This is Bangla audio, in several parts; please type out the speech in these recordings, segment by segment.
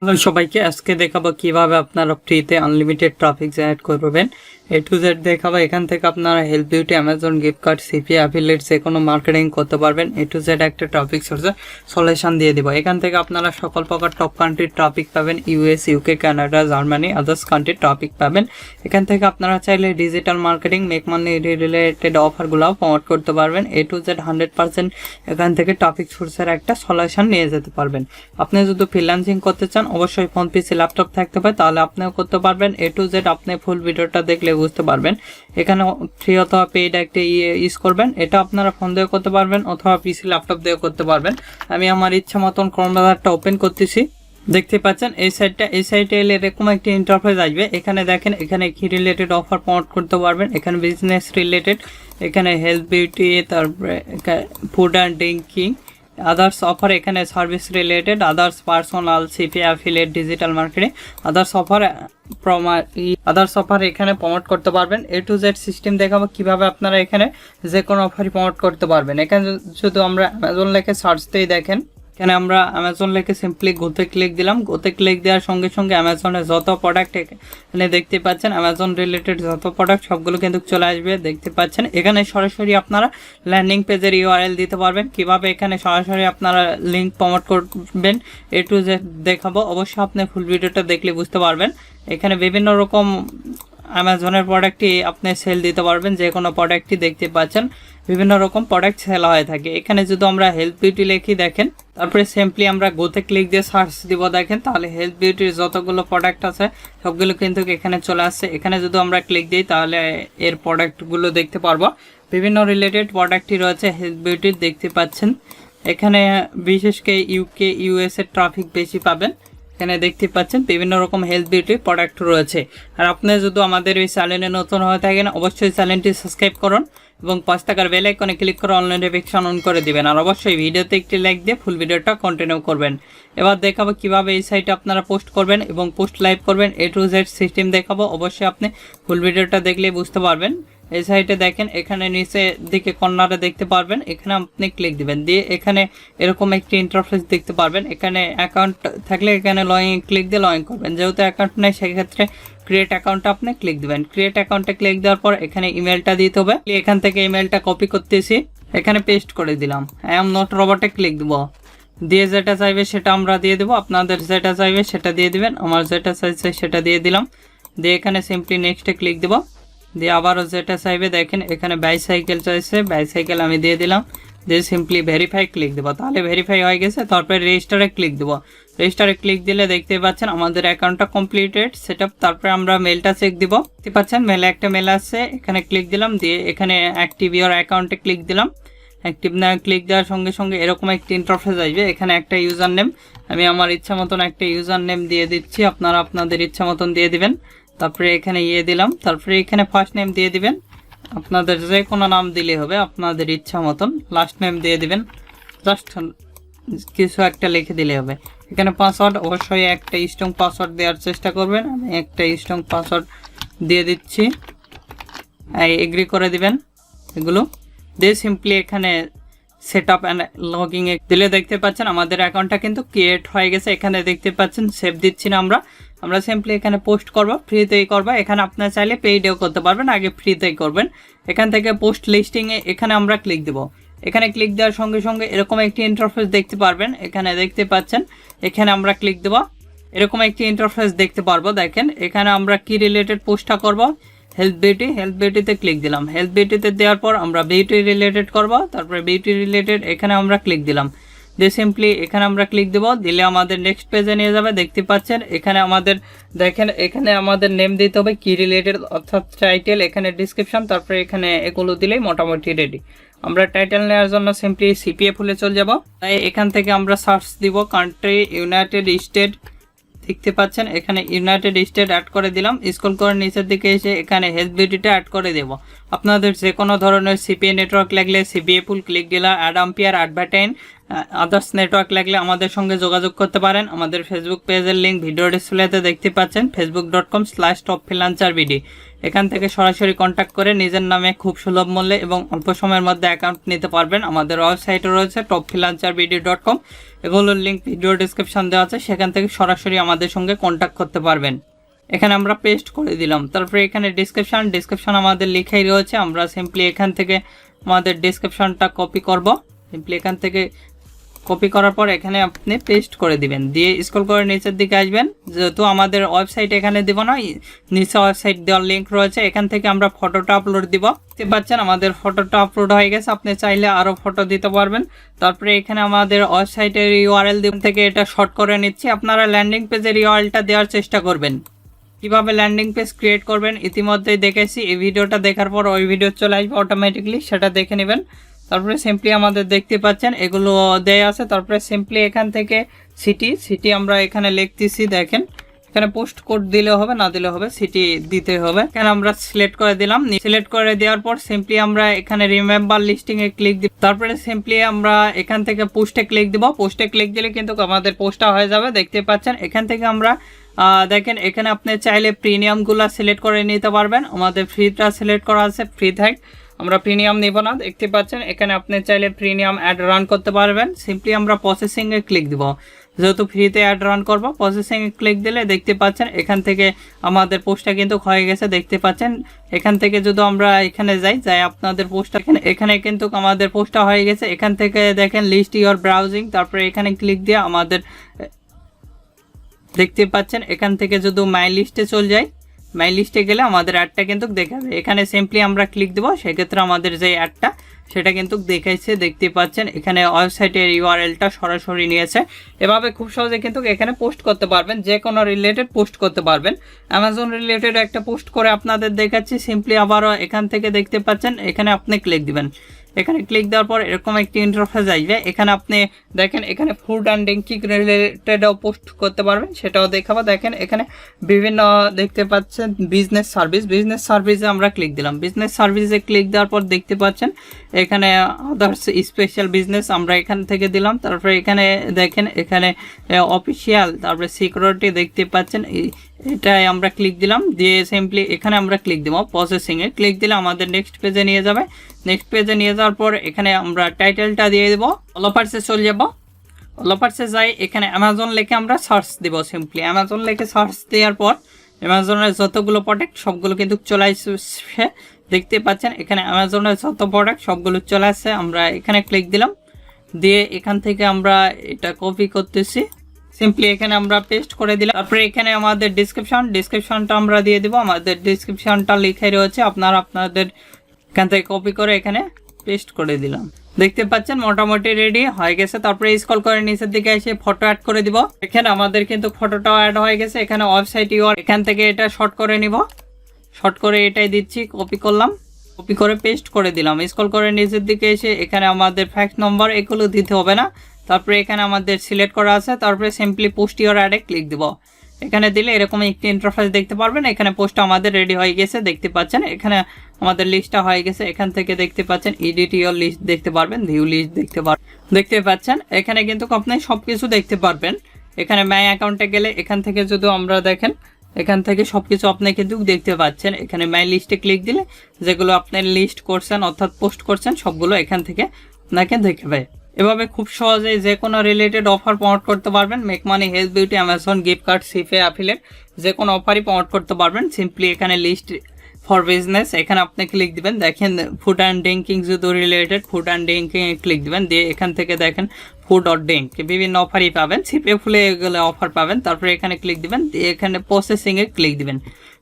সবাইকে আজকে দেখাবো কিভাবে আপনারা ফ্রিতে আনলিমিটেড ট্রাফিক জেনারেট করবেন। A to Z দেখাবো। এখান থেকে আপনারা health beauty, Amazon gift card, CP affiliate যে কোনো মার্কেটিং করতে পারবেন। A to Z একটা ট্রাফিক সোর্সের সলিউশন দিয়ে দিব। এখান থেকে আপনারা সকল প্রকার টপ কান্ট্রির ট্রাফিক পাবেন, US, UK, Canada, Germany, others কান্ট্রির ট্রাফিক পাবেন। এখান থেকে আপনারা চাইলে digital marketing, make money related অফারগুলোও প্রমোট করতে পারবেন। A to Z 100% এখান থেকে ট্রাফিক সোর্সের একটা সলিউশন নিয়ে যেতে পারবেন। আপনি যদি ফ্রিল্যান্সিং করতে চান অবশ্যই ফোন, পিসি, ল্যাপটপ থাকতে হবে, তাহলে আপনিও করতে পারবেন। A to Z আপনি ফুল ভিডিওটা দেখলে বুঝতে পারবেন। এখানে ফ্রি অথবা পেইড একটা ইউজ করবেন। এটা আপনারা ফোন দিয়েও করতে পারবেন অথবা পিসি, ল্যাপটপ দিয়েও করতে পারবেন। আমি আমার ইচ্ছা মতন ক্রোম ব্রাউজারটা ওপেন করতেছি। দেখতে পাচ্ছেন এই সাইটে এলে এরকম একটি ইন্টারফেস আসবে। এখানে দেখেন, এখানে কি রিলেটেড অফার প্রমোট করতে পারবেন। এখানে বিজনেস রিলেটেড, এখানে হেলথ বিউটি, তারপরে food and drinking, others offer, এখানে service related, others personal, CP affiliate, digital marketing, others offer এখানে প্রমোট করতে পারবেন। A to Z সিস্টেম দেখাবো কিভাবে আপনারা এখানে যে কোনো অফারই প্রমোট করতে পারবেন। এখানে শুধু আমরা অ্যামাজন লেখে সার্চ দিয়ে দেখেন, এখানে আমরা অ্যামাজন লেখে সিম্পলি গোতে ক্লিক দিলাম। গোতে ক্লিক দেওয়ার সঙ্গে সঙ্গে অ্যামাজনের যত প্রোডাক্ট এখানে দেখতে পাচ্ছেন, অ্যামাজন রিলেটেড যত প্রোডাক্ট সবগুলো কিন্তু চলে আসবে। দেখতে পাচ্ছেন এখানে সরাসরি আপনারা ল্যান্ডিং পেজের URL দিতে পারবেন। কিভাবে এখানে সরাসরি আপনারা লিঙ্ক প্রমোট করবেন A to Z দেখাবো। অবশ্যই আপনি ফুল ভিডিওটা দেখলে বুঝতে পারবেন। এখানে বিভিন্ন রকম অ্যামাজনের প্রোডাক্টই আপনি সেল দিতে পারবেন। যে কোনো প্রোডাক্টই দেখতে পাচ্ছেন বিভিন্ন রকম প্রোডাক্ট সেল হয়ে থাকে। এখানে যদি আমরা হেলথ বিউটি লিখি দেখেন, তারপরে সিম্পলি আমরা গোতে ক্লিক দিয়ে সার্চ দিব দেখেন, তাহলে হেলথ বিউটির যতগুলো প্রোডাক্ট আছে সবগুলো কিন্তু এখানে চলে আসছে। এখানে যদি আমরা ক্লিক দিই তাহলে এর প্রোডাক্টগুলো দেখতে পারবো। বিভিন্ন রিলেটেড প্রোডাক্টই রয়েছে হেলথ বিউটির, দেখতে পাচ্ছেন। এখানে বিশেষ করে UK, US এর ট্রাফিক বেশি পাবেন। এখানে দেখতে পাচ্ছেন বিভিন্ন রকম হেলথ বিউটি প্রোডাক্ট রয়েছে। আর আপনি যদি আমাদের এই চ্যানেলে নতুন হয়ে থাকেন অবশ্যই চ্যানেলটি সাবস্ক্রাইব করুন এবং 5 টাকার বেল আইকনে ক্লিক করে অনলাইন নোটিফিকেশন অন করে দিবেন। আর অবশ্যই ভিডিওতে একটি লাইক দিয়ে ফুল ভিডিওটা কন্টিনিউ করবেন। এবার দেখাবো কিভাবে এই সাইটে আপনারা পোস্ট করবেন এবং পোস্ট লাইভ করবেন। A to Z সিস্টেম দেখাবো। অবশ্যই আপনি ফুল ভিডিওটা দেখলে বুঝতে পারবেন। এই সাইটে দেখেন, এখানে নিচে দিকে কর্নারে দেখতে পারবেন, এখানে আপনি ক্লিক দিবেন। দিয়ে এখানে এরকম একটি ইন্টারফেস দেখতে পারবেন। এখানে অ্যাকাউন্ট থাকলে এখানে লগইন ক্লিক দিয়ে লগইন করবেন। যেহেতু অ্যাকাউন্ট নেই সেক্ষেত্রে ক্রিয়েট অ্যাকাউন্টে আপনি ক্লিক দিবেন। ক্রিয়েট অ্যাকাউন্টে ক্লিক দেওয়ার পর এখানে ইমেলটা দিতে হবে। এখান থেকে ইমেলটা কপি করতেছি, এখানে পেস্ট করে দিলাম। আই এম নট রোবটে ক্লিক দিব। দিয়ে যেটা চাইবে সেটা আমরা দিয়ে দেবো, আপনাদের যেটা চাইবে সেটা দিয়ে দিবেন। আমার যেটা চাইছে সেটা দিয়ে দিলাম। দিয়ে এখানে সিম্পলি নেক্সটে ক্লিক দেবো। দিয়ে আবারও যেটা চাইবে দেখেন, এখানে বাইসাইকেল চাইছে, বাইসাইকেল আমি দিয়ে দিলাম। দিয়ে সিম্পলি ভেরিফাই ক্লিক দেবো, তাহলে ভেরিফাই হয়ে গেছে। তারপরে রেজিস্টারে ক্লিক দেবো। রেজিস্টারে ক্লিক দিলে দেখতে পাচ্ছেন আমাদের অ্যাকাউন্টটা কমপ্লিটেড সেটআপ। তারপরে আমরা মেলটা চেক দিব। দেখতে পাচ্ছেন মেলে একটা মেল আছে, এখানে ক্লিক দিলাম। দিয়ে এখানে অ্যাক্টিভ ইওর অ্যাকাউন্টে ক্লিক দিলাম। অ্যাক্টিভ না ক্লিক দেওয়ার সঙ্গে সঙ্গে এরকম একটি ইন্টারফেস আসবে। এখানে একটা ইউজার নেম, আমি আমার ইচ্ছা মতন একটা ইউজার নেম দিয়ে দিচ্ছি, আপনারা আপনাদের ইচ্ছা মতন দিয়ে দিবেন। তারপরে এখানে দিলাম। তারপরে এখানে ফার্স্ট নেম দিয়ে দিবেন, আপনাদের যে কোনো নাম দিলে হবে আপনাদের ইচ্ছা মতন। লাস্ট নেম দিয়ে দিবেন, জাস্ট কিছু একটা লিখে দিলে হবে। এখানে পাসওয়ার্ড অবশ্যই একটা স্ট্রং পাসওয়ার্ড দেওয়ার চেষ্টা করবেন। আমি একটা স্ট্রং পাসওয়ার্ড দিয়ে দিচ্ছি, এগ্রি করে দিবেন। এগুলো দিয়ে সিম্পলি এখানে সেট আপ অ্যান্ড লগইং এ দিলে দেখতে পাচ্ছেন আমাদের অ্যাকাউন্টটা কিন্তু ক্রিয়েট হয়ে গেছে। এখানে দেখতে পাচ্ছেন সেভ দিচ্ছি না আমরা সিম্পলি এখানে পোস্ট করবো, ফ্রিতেই করবো। এখানে আপনার চাইলে পেইডেও করতে পারবেন, আগে ফ্রিতেই করবেন। এখান থেকে পোস্ট লিস্টিংয়ে এখানে আমরা ক্লিক দেবো। এখানে ক্লিক দেওয়ার সঙ্গে সঙ্গে এরকম একটি ইন্টারফেস দেখতে পারবেন। এখানে দেখতে পাচ্ছেন, এখানে আমরা ক্লিক দেবো, এরকম একটি ইন্টারফেস দেখতে পারবো। দেখেন এখানে আমরা কি রিলেটেড পোস্টটা করবো, হেলথ বিউটিতে ক্লিক দিলাম। হেলথ বিউটিতে দেওয়ার পর আমরা বিউটি রিলেটেড করবো। তারপরে বিউটি রিলেটেড এখানে আমরা ক্লিক দিলাম। দিয়ে সিম্পলি এখানে আমরা ক্লিক দেবো, দিলে আমাদের নেক্সট পেজে নিয়ে যাবে। দেখতে পাচ্ছেন এখানে আমাদের দেখেন, এখানে আমাদের নেম দিতে হবে কি রিলেটেড, অর্থাৎ টাইটেল, এখানে ডিসক্রিপশন, তারপরে এখানে এগুলো দিলেই মোটামুটি রেডি। আমরা টাইটেল নেওয়ার জন্য সিম্পলি CPA ফুলে চলে যাব। তাই এখান থেকে আমরা সার্চ দিব কান্ট্রি ইউনাইটেড স্টেট। দেখতে পাচ্ছেন এখানে ইউনাইটেড স্টেট অ্যাড করে দিলাম। স্ক্রল করে নিচের দিকে এসে এখানে হেলথ বিউটিটা অ্যাড করে দেব। আপনাদের যে কোনো ধরনের সিপিএ নেটওয়ার্ক লাগলে, CPA pool, click dealer, ad ampere, অ্যাডভার্টাইন, আদার্স নেটওয়ার্ক লাগলে আমাদের সঙ্গে যোগাযোগ করতে পারেন। আমাদের ফেসবুক পেজের লিঙ্ক ভিডিও ডিসপ্লেতে দেখতে পাচ্ছেন, facebook.com/topfreelancerbd। এখান থেকে সরাসরি কন্ট্যাক্ট করে নিজের নামে খুব সুলভ মূল্যে এবং অল্প সময়ের মধ্যে অ্যাকাউন্ট নিতে পারবেন। আমাদের ওয়েবসাইটে রয়েছে topfreelancerbd.com, এগুলোর লিঙ্ক ভিডিও ডিসক্রিপশন দেওয়া আছে, সেখান থেকে সরাসরি আমাদের সঙ্গে কন্ট্যাক্ট করতে পারবেন। এখানে আমরা পেস্ট করে দিলাম। তারপরে এখানে ডিসক্রিপশন আমাদের লিখাই রয়েছে। আমরা সিম্পলি এখান থেকে আমাদের ডিসক্রিপশনটা কপি করব। সিম্পলি এখান থেকে কপি করার পর এখানে আপনি পেস্ট করে দিবেন, দিয়ে স্ক্রল করে নিচের দিকে আসবেন। যেহেতু আমাদের ওয়েবসাইট এখানে দিব না, নিচে ওয়েবসাইট দেওয়ার লিঙ্ক রয়েছে, এখান থেকে আমরা ফটোটা আপলোড দিব। দেখতে পাচ্ছেন আমাদের ফটোটা আপলোড হয়ে গেছে। আপনি চাইলে আরও ফটো দিতে পারবেন। তারপরে এখানে আমাদের ওয়েবসাইটের ইউআরএল থেকে এটা শর্ট করে নিচ্ছি। আপনারা ল্যান্ডিং পেজের ইউআরএলটা দেওয়ার চেষ্টা করবেন। কিভাবে ল্যান্ডিং পেজ ক্রিয়েট করবেন ইতিমধ্যেই দেখেছি। এই ভিডিওটা দেখার পর ওই ভিডিও চলে আসবে অটোমেটিকলি, সেটা দেখে নেবেন। তারপরে সিম্পলি আমাদের দেখতে পাচ্ছেন এগুলো দেয়া আছে। তারপরে সিম্পলি এখান থেকে সিটি আমরা এখানে লিখতেছি, দেখেন এখানে পোস্ট কোড দিলে হবে, না দিলে হবে, সিটি দিতে হবে। এখানে আমরা সিলেক্ট করে দিলাম। সিলেক্ট করে দেওয়ার পর সিম্পলি আমরা এখানে রিমেম্বার লিস্টিং এ ক্লিক দিব। তারপরে সিম্পলি আমরা এখান থেকে পোস্টে ক্লিক দিব। পোস্টে ক্লিক দিলে কিন্তু আমাদের পোস্টটা হয়ে যাবে। দেখতে পাচ্ছেন এখান থেকে আমরা দেখেন এখানে আপনি চাইলে প্রিমিয়ামগুলো সিলেক্ট করে নিতে পারবেন। আমাদের ফ্রিটা সিলেক্ট করা আছে, ফ্রি থাক, আমরা প্রিমিয়াম নিব না। দেখতে পাচ্ছেন এখানে আপনি চাইলে প্রিমিয়াম অ্যাড রান করতে পারবেন। সিম্পলি আমরা প্রসেসিংয়ে ক্লিক দিব। যেহেতু ফ্রিতে অ্যাড রান করব, প্রসেসিংয়ে ক্লিক দিলে দেখতে পাচ্ছেন এখান থেকে আমাদের পোস্টটা কিন্তু হয়ে গেছে। দেখতে পাচ্ছেন এখান থেকে যদি আমরা এখানে যাই আপনাদের পোস্টটা এখানে কিন্তু আমাদের পোস্টটা হয়ে গেছে। এখান থেকে দেখেন লিস্ট ইওর ব্রাউজিং, তারপরে এখানে ক্লিক দিয়ে আমাদের দেখতে পাচ্ছেন এখান থেকে যদি মাই লিস্টে চলে যায়, মাই লিস্টে গেলে আমাদের অ্যাডটা কিন্তু দেখাবে। এখানে সিম্পলি আমরা ক্লিক দেবো, সেক্ষেত্রে আমাদের যে অ্যাডটা সেটা কিন্তু দেখাইছে। দেখতে পাচ্ছেন এখানে ওয়েবসাইটের ইউআরএলটা সরাসরি নিয়েছে। এভাবে খুব সহজে কিন্তু এখানে পোস্ট করতে পারবেন, যে কোনো রিলেটেড পোস্ট করতে পারবেন। অ্যামাজন রিলেটেড একটা পোস্ট করে আপনাদের দেখাচ্ছি। সিম্পলি আবারও এখান থেকে দেখতে পাচ্ছেন এখানে আপনি ক্লিক দিবেন। এখানে ক্লিক দেওয়ার পর এরকম একটি ইন্টারফেস আসবে। এখানে আপনি দেখেন এখানে ফুড অ্যান্ড ড্রিঙ্কিং রিলেটেডও পোস্ট করতে পারবেন, সেটাও দেখাবো। দেখেন এখানে বিভিন্ন দেখতে পাচ্ছেন বিজনেস সার্ভিসে আমরা ক্লিক দিলাম। বিজনেস সার্ভিসে ক্লিক দেওয়ার পর দেখতে পাচ্ছেন এখানে আদার্স স্পেশাল বিজনেস আমরা এখান থেকে দিলাম। তারপরে এখানে দেখেন এখানে অফিসিয়াল, তারপরে সিকিউরিটি দেখতে পাচ্ছেন, এটাই আমরা ক্লিক দিলাম। দিয়ে সিম্পলি এখানে আমরা ক্লিক দেবো। প্রসেসিংয়ে ক্লিক দিলে আমাদের নেক্সট পেজে নিয়ে যাবে। নেক্সট পেজে নিয়ে যাওয়ার পর এখানে আমরা টাইটেলটা দিয়ে দেবো। অল অফার্সে চলে যাব। অল অফার্সে যাই, এখানে অ্যামাজন লিখে আমরা সার্চ দেব। সিম্পলি অ্যামাজন লিখে সার্চ দেওয়ার পর অ্যামাজনের যতগুলো প্রোডাক্ট সবগুলো কিন্তু চলে আসছে। দেখতে পাচ্ছেন এখানে অ্যামাজনের যত প্রোডাক্ট সবগুলো চলে আসছে। আমরা এখানে ক্লিক দিলাম, দিয়ে এখান থেকে আমরা এটা কপি করতেছি। সিম্পলি এখানে আমরা পেস্ট করে দিলাম। তারপরে এখানে আমাদের ডিসক্রিপশনটা আমরা দিয়ে দিব। আমাদের ডিসক্রিপশনটা লিখে রয়েছে, আপনারা আপনাদের এখান থেকে কপি করে এখানে পেস্ট করে দিলাম। দেখতে পাচ্ছেন মোটামুটি রেডি হয়ে গেছে। তারপরে স্ক্রল করে নিচের দিকে এসে ফটো অ্যাড করে দিব। এখানে আমাদের কিন্তু ফটোটাও অ্যাড হয়ে গেছে। এখানে ওয়েবসাইট ইউআরএল, এখান থেকে এটা শর্ট করে নিব। শর্ট করে এটাই দিচ্ছি, কপি করলাম, কপি করে পেস্ট করে দিলাম। স্ক্রল করে নিচের দিকে এসে এখানে আমাদের ফ্যাক্স নম্বর এগুলো দিতে হবে না। তারপরে এখানে আমাদের সিলেক্ট করা আছে। তারপরে সিম্পলি পোস্ট ইওর অ্যাডে ক্লিক দিব। এখানে দিলে এরকম একটি ইন্টারফেস দেখতে পারবেন। এখানে পোস্টটা আমাদের রেডি হয়ে গেছে। দেখতে পাচ্ছেন এখানে আমাদের লিস্টটা হয়ে গেছে। এখান থেকে দেখতে পাচ্ছেন এডিট ইওর লিস্ট দেখতে পারবেন, ভিউ লিস্ট দেখতে পাচ্ছেন। এখানে কিন্তু আপনি সবকিছু দেখতে পারবেন। এখানে মাই অ্যাকাউন্টে গেলে এখান থেকে যদি আমরা দেখেন এখান থেকে সবকিছু আপনি কিন্তু দেখতে পাচ্ছেন। এখানে মাই লিস্টে ক্লিক দিলে যেগুলো আপনি লিস্ট করছেন অর্থাৎ পোস্ট করছেন সবগুলো এখান থেকে আপনাকে দেখাবে। এভাবে খুব সহজেই যে কোনো রিলেটেড অফার প্রমোট করতে পারবেন। Make money, health, beauty, Amazon gift card, সিপে, অ্যাফিলিয়েট যে কোনো অফারই প্রমোট করতে পারবেন। সিম্পলি এখানে লিস্ট ফর বিজনেস এখানে আপনি ক্লিক দিবেন। দেখেন ফুড অ্যান্ড ড্রিঙ্কিং যদি related food and drinking click দিবেন। দিয়ে এখান থেকে দেখেন ফুড অর ড্রিঙ্ক বিভিন্ন অফারই পাবেন, সিপে ফুলে এগুলো অফার পাবেন। তারপরে এখানে ক্লিক দিবেন, দিয়ে এখানে প্রসেসিংয়ে ক্লিক দিবেন।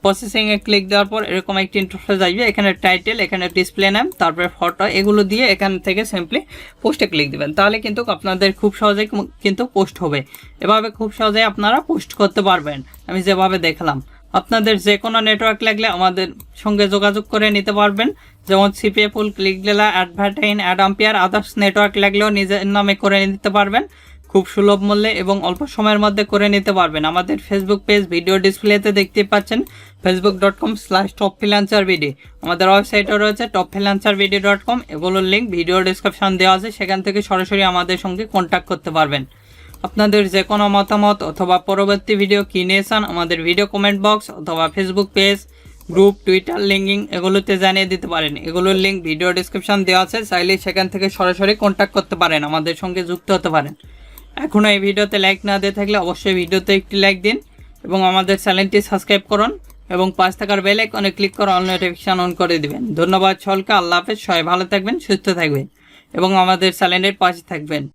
প্রসেসিংয়ে ক্লিক দেওয়ার পর এরকম একটি ইন্টারফেস আসবে। এখানে টাইটেল, এখানে ডিসপ্লে নেম, তারপরে ফটো এগুলো দিয়ে এখান থেকে সিম্পলি পোস্টে ক্লিক দিবেন। তাহলে কিন্তু আপনাদের খুব সহজেই কিন্তু পোস্ট হবে। এভাবে খুব সহজেই আপনারা পোস্ট করতে পারবেন আমি যেভাবে দেখালাম। আপনাদের যে কোনো নেটওয়ার্ক লাগলে আমাদের সঙ্গে যোগাযোগ করে নিতে পারবেন। যেমন সিপিএ পুল, ক্লিক ডিলার, অ্যাডভার্টাইন, অ্যাড আম্পিয়ার, আদার্স নেটওয়ার্ক লাগলেও নিজের নামে করে নিতে পারবেন। খুব সুলভ মূল্যে এবং অল্প সময়ের মধ্যে করে নিতে পারবেন। আমাদের ফেসবুক পেজ ভিডিও ডিসপ্লেতে দেখতে পাচ্ছেন facebook.com/topfreelancerbd। আমাদের ওয়েবসাইটও রয়েছে topfreelancerbd.com। এগুলোর লিঙ্ক ভিডিও ডিসক্রিপশন দেওয়া আছে, সেখান থেকে সরাসরি আমাদের সঙ্গে কন্ট্যাক্ট করতে পারবেন। আপনাদের যে কোনো মতামত অথবা পরবর্তী ভিডিও কী নিয়ে চান আমাদের ভিডিও কমেন্ট বক্স অথবা Facebook page, group, Twitter linking এগুলোতে জানিয়ে দিতে পারেন। এগুলোর লিঙ্ক ভিডিও ডিসক্রিপশন দেওয়া আছে, চাইলে সেখান থেকে সরাসরি কন্ট্যাক্ট করতে পারেন, আমাদের সঙ্গে যুক্ত হতে পারেন। এখনও এই ভিডিওতে লাইক না দিয়ে থাকলে অবশ্যই ভিডিওতে একটি লাইক দিন এবং আমাদের চ্যানেলটি সাবস্ক্রাইব করুন এবং পাশ থাকার বেল আইকনে ক্লিক করে অল নোটিফিকেশন অন করে দিবেন। ধন্যবাদ সকলকে। আল্লাহ হাফেজ। সবাই ভালো থাকবেন, সুস্থ থাকবেন এবং আমাদের চ্যানেলের পাশে থাকবেন।